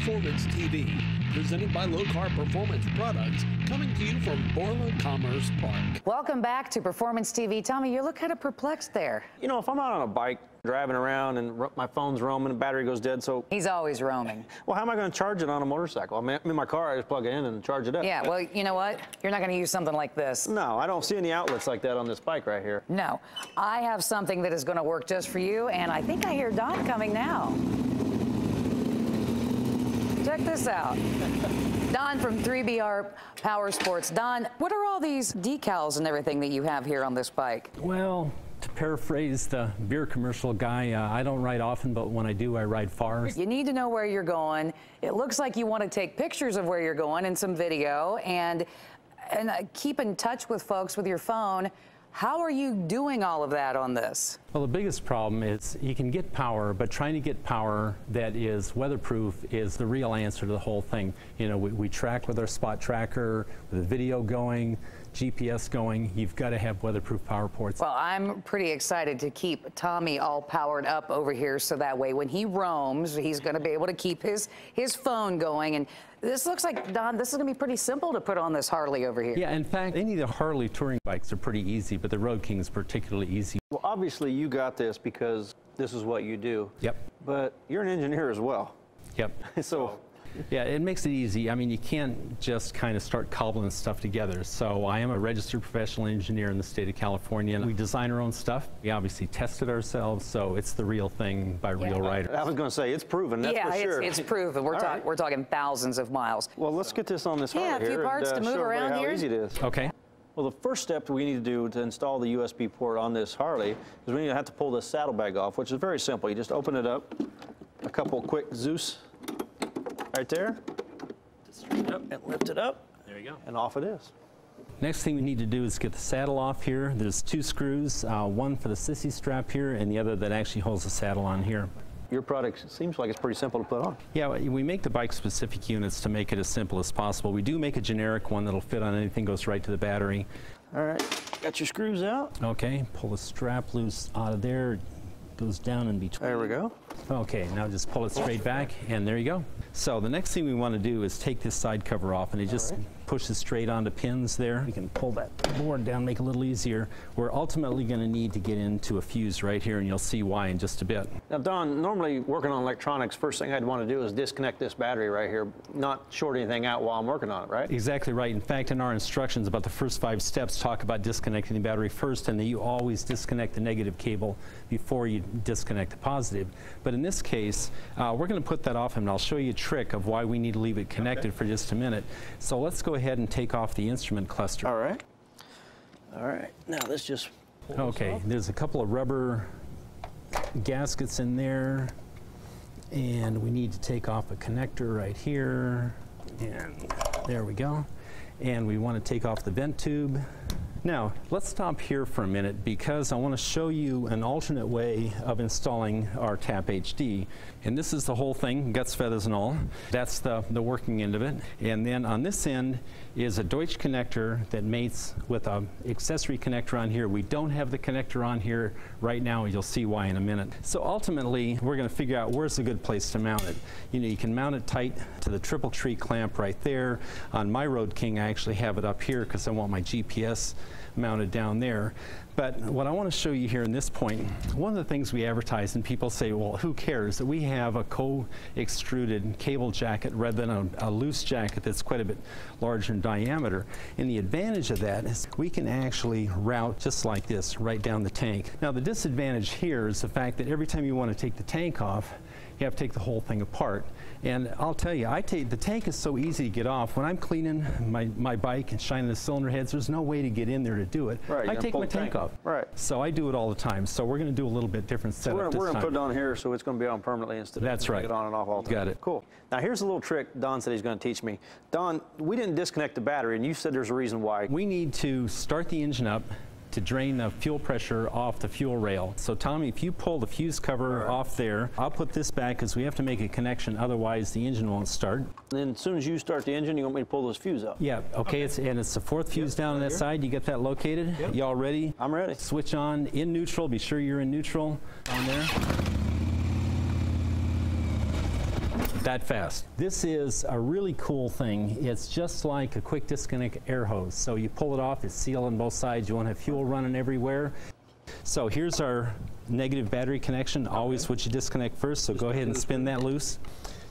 Performance TV, presented by Low Carb Performance Products, coming to you from Borla Commerce Park. Welcome back to Performance TV. Tommy, you look kind of perplexed there. You know, if I'm out on a bike driving around and my phone's roaming, the battery goes dead, so... He's always roaming. Well, how am I going to charge it on a motorcycle? I mean, I'm in my car, I just plug it in and charge it up. Yeah, well, you know what? You're not going to use something like this. No, I don't see any outlets like that on this bike right here. No. I have something that is going to work just for you, and I think I hear Don coming now. Check this out. Don from 3BR Power Sports. Don, what are all these decals and everything that you have here on this bike? Well, to paraphrase the beer commercial guy, I don't ride often, but when I do, I ride far. You need to know where you're going. It looks like you want to take pictures of where you're going and some video, and keep in touch with folks with your phone. How are you doing all of that on this? Well, the biggest problem is you can get power, but trying to get power that is weatherproof is the real answer to the whole thing. You know, we track with our spot tracker, with the video going, GPS going. You've got to have weatherproof power ports. Well, I'm pretty excited to keep Tommy all powered up over here, so that way when he roams, he's going to be able to keep his phone going. And this looks like, Don, this is going to be pretty simple to put on this Harley over here. Yeah, in fact, any of the Harley touring bikes are pretty easy, but the Road King is particularly easy. Well, obviously you got this because this is what you do. Yep. But you're an engineer as well. Yep. So... Yeah, it makes it easy. I mean, you can't just kind of start cobbling stuff together. So I am a registered professional engineer in the state of California, and we design our own stuff. We obviously test it ourselves, so it's the real thing by real riders. I was going to say, it's proven, that's for sure. Yeah, it's proven. We're talking thousands of miles. Well, let's get this on this Harley here. Yeah, a few parts to move around here. How easy it is. Okay. Well, the first step we need to do to install the USB port on this Harley is we need to have to pull this saddlebag off, which is very simple. You just open it up, a couple quick Zeus right there. Straighten up and lift it up. There you go. And off it is. Next thing we need to do is get the saddle off here. There's two screws, one for the sissy strap here and the other that actually holds the saddle on here. Your product seems like it's pretty simple to put on. Yeah, we make the bike-specific units to make it as simple as possible. We do make a generic one that'll fit on anything, goes right to the battery. All right, got your screws out. Okay, pull the strap loose out of there. Goes down in between. There we go. Okay, now just pull it straight back, and there you go. So the next thing we want to do is take this side cover off, and it just pushes straight onto pins there. We can pull that board down, make it a little easier. We're ultimately going to need to get into a fuse right here, and you'll see why in just a bit. Now, Don, normally working on electronics, first thing I'd want to do is disconnect this battery right here, not short anything out while I'm working on it, right? Exactly right. In fact, in our instructions about the first 5 steps, talk about disconnecting the battery first, and that you always disconnect the negative cable before you disconnect the positive. But in this case, we're going to put that off, and I'll show you a trick of why we need to leave it connected for just a minute. So let's go ahead and take off the instrument cluster. All right. All right. Now let's just pull okay, this off. There's a couple of rubber gaskets in there, and we need to take off a connector right here, and there we go. And we want to take off the vent tube. Now, let's stop here for a minute because I want to show you an alternate way of installing our TAPP HD. And this is the whole thing, guts, feathers, and all. That's the working end of it. And then on this end is a Deutsch connector that mates with an accessory connector on here. We don't have the connector on here right now, and you'll see why in a minute. So ultimately, we're going to figure out where's a good place to mount it. You know, you can mount it tight to the triple tree clamp right there. On my Road King, I actually have it up here because I want my GPS mounted down there. But what I want to show you here in this point, one of the things we advertise and people say, well, who cares, that we have a co-extruded cable jacket rather than a loose jacket that's quite a bit larger in diameter. And the advantage of that is we can actually route just like this right down the tank. Now the disadvantage here is the fact that every time you want to take the tank off, you have to take the whole thing apart. And I'll tell you, the tank is so easy to get off. When I'm cleaning my bike and shining the cylinder heads, there's no way to get in there to do it. Right, I take my tank off. Right. So I do it all the time. So we're going to do a little bit different setup this time. We're going to put it on here so it's going to be on permanently instead of it on and off all the time. Got it. Cool. Now here's a little trick Don said he's going to teach me. Don, we didn't disconnect the battery, and you said there's a reason why. We need to start the engine up to drain the fuel pressure off the fuel rail. So Tommy, if you pull the fuse cover off there, I'll put this back because we have to make a connection, otherwise the engine won't start. And then as soon as you start the engine, you want me to pull those fuse up? Yeah, okay. It's the 4th fuse down on that side. You get that located? Yep. Y'all ready? I'm ready. Switch on in neutral. Be sure you're in neutral on there. that fast. This is a really cool thing. It's just like a quick disconnect air hose. So you pull it off, it's sealed on both sides. You won't have fuel running everywhere. So here's our negative battery connection. Always what you disconnect first, so go ahead and spin that loose.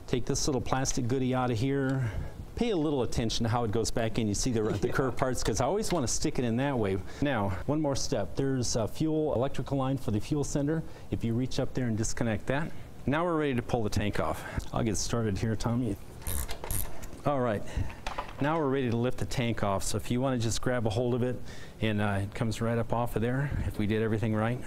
Take this little plastic goodie out of here. Pay a little attention to how it goes back in. You see the curved parts, because I always want to stick it in that way. Now, one more step. There's a fuel electrical line for the fuel sender. If you reach up there and disconnect that. Now we're ready to pull the tank off. I'll get started here, Tommy. All right. Now we're ready to lift the tank off. So if you want to just grab a hold of it, and it comes right up off of there, if we did everything right.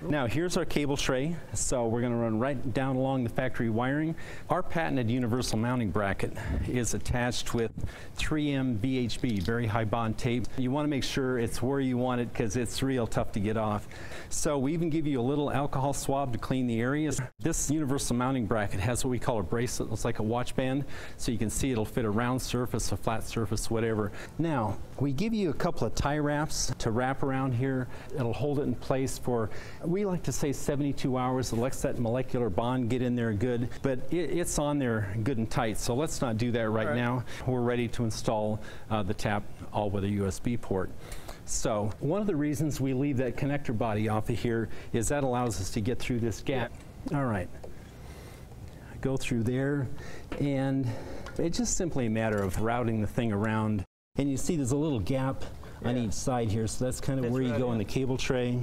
Now here's our cable tray. So we're going to run right down along the factory wiring. Our patented universal mounting bracket is attached with 3M VHB, very high bond tape. You want to make sure it's where you want it, because it's real tough to get off. So we even give you a little alcohol swab to clean the areas. This universal mounting bracket has what we call a bracelet. It's like a watch band, so you can see it'll fit a round surface, a flat surface, whatever. Now we give you a couple of tie wraps to wrap around here. It'll hold it in place for, we like to say 72 hours. It lets that molecular bond get in there good, but it's on there good and tight. So let's not do that right now. We're ready to install the TAPP all-weather USB port. So one of the reasons we leave that connector body off of here is that allows us to get through this gap. All right, go through there, and it's just simply a matter of routing the thing around. And you see there's a little gap on each side here, so that's kind of where you go in the cable tray.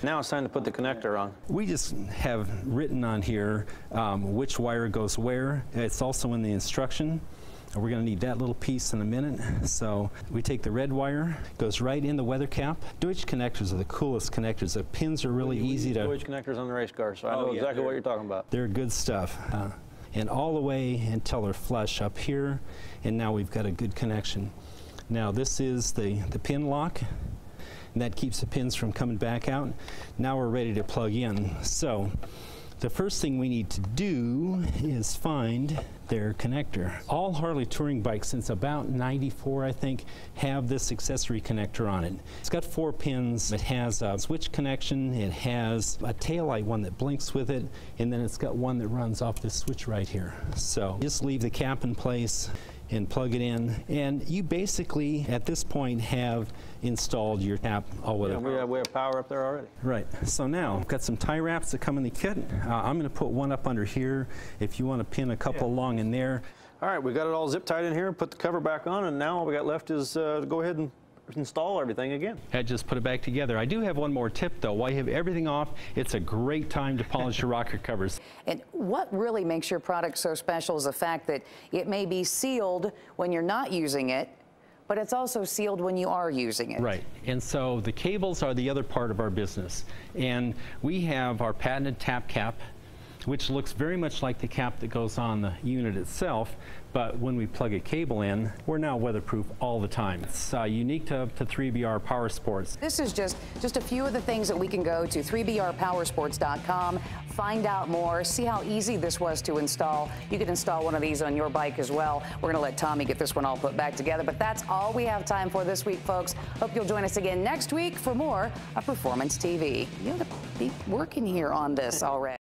Now it's time to put the connector on. We just have written on here which wire goes where. It's also in the instruction. We're going to need that little piece in a minute. So we take the red wire, goes right in the weather cap. Deutsch connectors are the coolest connectors. The pins are really easy to... Deutsch connectors on the race car, so I know exactly what you're talking about. They're good stuff. And all the way until they're flush up here, and now we've got a good connection. Now this is the pin lock, and that keeps the pins from coming back out. Now we're ready to plug in. So the first thing we need to do is find their connector. All Harley touring bikes since about '94, I think, have this accessory connector on it. It's got 4 pins. It has a switch connection. It has a taillight one that blinks with it, and then it's got one that runs off this switch right here. So just leave the cap in place and plug it in, and you basically at this point have installed your TAPP all-weather. Yeah, we have power up there already. Right. So now I've got some tie wraps that come in the kit. I'm going to put one up under here if you want to pin a couple along in there. All right, we got it all zip tied in here, put the cover back on, and now all we got left is to go ahead and install everything again. I just put it back together. I do have one more tip though. While you have everything off, it's a great time to polish your rocker covers. And what really makes your product so special is the fact that it may be sealed when you're not using it, but it's also sealed when you are using it. Right. And so the cables are the other part of our business. And we have our patented TAPP cap, which looks very much like the cap that goes on the unit itself, but when we plug a cable in, we're now weatherproof all the time. It's unique to 3BR Power Sports. This is just a few of the things that we can go to 3brpowersports.com, find out more, see how easy this was to install. You can install one of these on your bike as well. We're gonna let Tommy get this one all put back together, but that's all we have time for this week, folks. Hope you'll join us again next week for more of Performance TV. You have to be working here on this already.